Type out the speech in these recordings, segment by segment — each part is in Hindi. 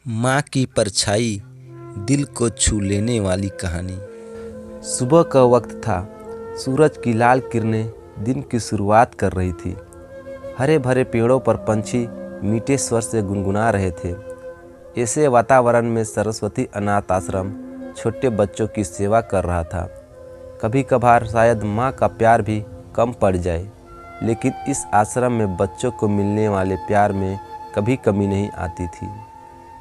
माँ की परछाई दिल को छू लेने वाली कहानी। सुबह का वक्त था। सूरज की लाल किरणें दिन की शुरुआत कर रही थी। हरे भरे पेड़ों पर पंछी मीठे स्वर से गुनगुना रहे थे। ऐसे वातावरण में सरस्वती अनाथ आश्रम छोटे बच्चों की सेवा कर रहा था। कभी कभार शायद माँ का प्यार भी कम पड़ जाए, लेकिन इस आश्रम में बच्चों को मिलने वाले प्यार में कभी कमी नहीं आती थी।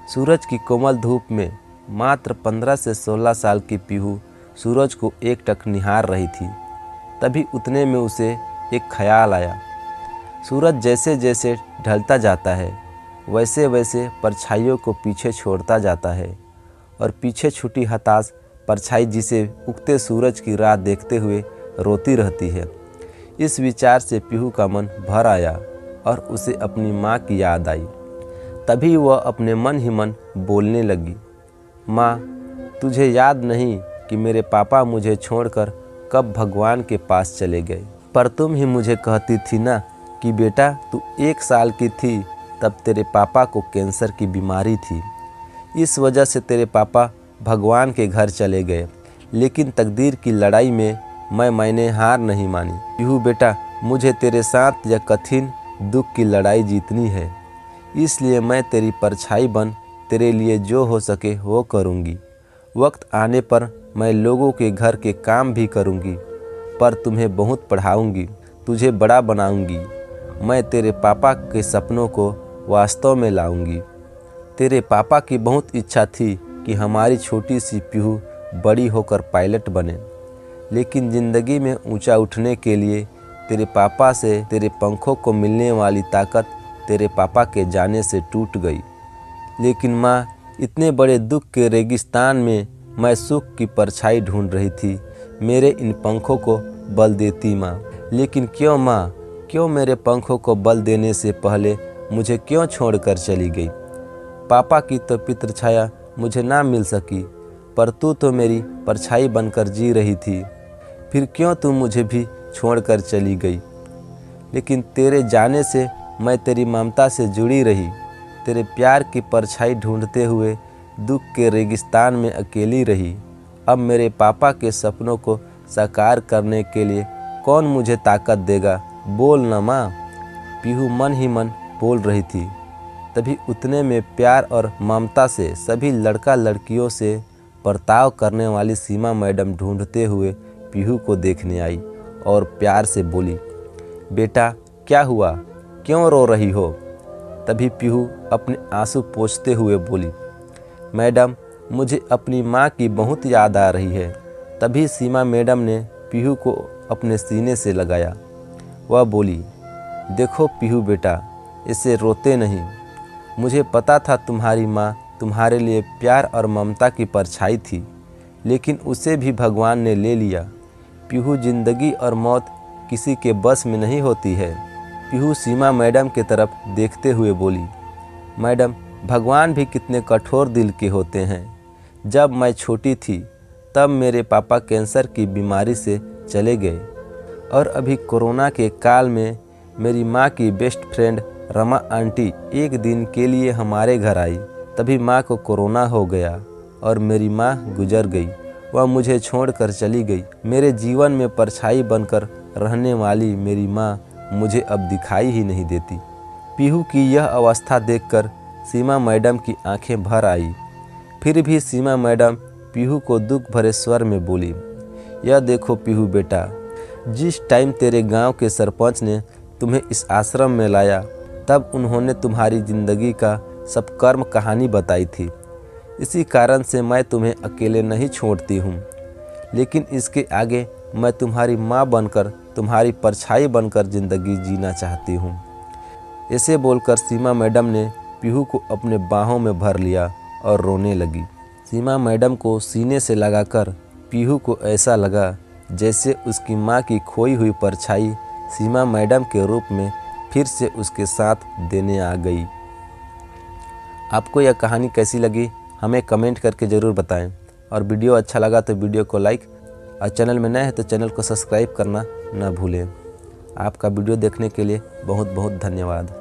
सूरज की कोमल धूप में मात्र 15 से 16 साल की पीहू सूरज को एकटक निहार रही थी। तभी उतने में उसे एक ख्याल आया। सूरज जैसे जैसे ढलता जाता है, वैसे वैसे परछाइयों को पीछे छोड़ता जाता है, और पीछे छूटी हताश परछाई जिसे उगते सूरज की राह देखते हुए रोती रहती है। इस विचार से पीहू का मन भर आया और उसे अपनी माँ की याद आई। तभी वह अपने मन ही मन बोलने लगी, माँ, तुझे याद नहीं कि मेरे पापा मुझे छोड़कर कब भगवान के पास चले गए? पर तुम ही मुझे कहती थी ना कि बेटा, तू 1 साल की थी तब तेरे पापा को कैंसर की बीमारी थी। इस वजह से तेरे पापा भगवान के घर चले गए। लेकिन तकदीर की लड़ाई में मैंने हार नहीं मानी। पीहू बेटा, मुझे तेरे साथ यह कठिन दुख की लड़ाई जीतनी है, इसलिए मैं तेरी परछाई बन तेरे लिए जो हो सके वो करूँगी। वक्त आने पर मैं लोगों के घर के काम भी करूँगी, पर तुम्हें बहुत पढ़ाऊँगी, तुझे बड़ा बनाऊँगी। मैं तेरे पापा के सपनों को वास्तव में लाऊँगी। तेरे पापा की बहुत इच्छा थी कि हमारी छोटी सी पीहू बड़ी होकर पायलट बने, लेकिन ज़िंदगी में ऊंचा उठने के लिए तेरे पापा से तेरे पंखों को मिलने वाली ताकत तेरे पापा के जाने से टूट गई। लेकिन माँ, इतने बड़े दुख के रेगिस्तान में मैं सुख की परछाई ढूंढ रही थी। मेरे इन पंखों को बल देती माँ। लेकिन क्यों माँ, क्यों मेरे पंखों को बल देने से पहले मुझे क्यों छोड़कर चली गई? पापा की तो पितृ छाया मुझे ना मिल सकी, पर तू तो मेरी परछाई बनकर जी रही थी। फिर क्यों तू मुझे भी छोड़कर चली गई? लेकिन तेरे जाने से मैं तेरी ममता से जुड़ी रही। तेरे प्यार की परछाई ढूंढते हुए दुख के रेगिस्तान में अकेली रही। अब मेरे पापा के सपनों को साकार करने के लिए कौन मुझे ताकत देगा? बोल न माँ। पीहू मन ही मन बोल रही थी। तभी उतने में प्यार और ममता से सभी लड़का लड़कियों से बर्ताव करने वाली सीमा मैडम ढूंढते हुए पीहू को देखने आई और प्यार से बोली, बेटा, क्या हुआ? क्यों रो रही हो? तभी पीहू अपने आंसू पोंछते हुए बोली, मैडम, मुझे अपनी माँ की बहुत याद आ रही है। तभी सीमा मैडम ने पीहू को अपने सीने से लगाया। वह बोली, देखो पीहू बेटा, इसे रोते नहीं। मुझे पता था तुम्हारी माँ तुम्हारे लिए प्यार और ममता की परछाई थी, लेकिन उसे भी भगवान ने ले लिया। पीहू, जिंदगी और मौत किसी के बस में नहीं होती है। पीहू सीमा मैडम के तरफ देखते हुए बोली, मैडम, भगवान भी कितने कठोर दिल के होते हैं। जब मैं छोटी थी तब मेरे पापा कैंसर की बीमारी से चले गए, और अभी कोरोना के काल में मेरी माँ की बेस्ट फ्रेंड रमा आंटी एक दिन के लिए हमारे घर आई। तभी माँ को कोरोना हो गया और मेरी माँ गुजर गई। वह मुझे छोड़कर चली गई। मेरे जीवन में परछाई बनकर रहने वाली मेरी माँ मुझे अब दिखाई ही नहीं देती। पीहू की यह अवस्था देखकर सीमा मैडम की आंखें भर आई। फिर भी सीमा मैडम पीहू को दुख भरे स्वर में बोली, यह देखो पीहू बेटा, जिस टाइम तेरे गांव के सरपंच ने तुम्हें इस आश्रम में लाया, तब उन्होंने तुम्हारी ज़िंदगी का सब कर्म कहानी बताई थी। इसी कारण से मैं तुम्हें अकेले नहीं छोड़ती हूँ, लेकिन इसके आगे मैं तुम्हारी माँ बनकर, तुम्हारी परछाई बनकर ज़िंदगी जीना चाहती हूँ। ऐसे बोलकर सीमा मैडम ने पीहू को अपने बाहों में भर लिया और रोने लगी। सीमा मैडम को सीने से लगाकर पीहू को ऐसा लगा जैसे उसकी माँ की खोई हुई परछाई सीमा मैडम के रूप में फिर से उसके साथ देने आ गई। आपको यह कहानी कैसी लगी हमें कमेंट करके ज़रूर बताएं, और वीडियो अच्छा लगा तो वीडियो को लाइक, और चैनल में नए हैं तो चैनल को सब्सक्राइब करना न भूलें। आपका वीडियो देखने के लिए बहुत बहुत धन्यवाद।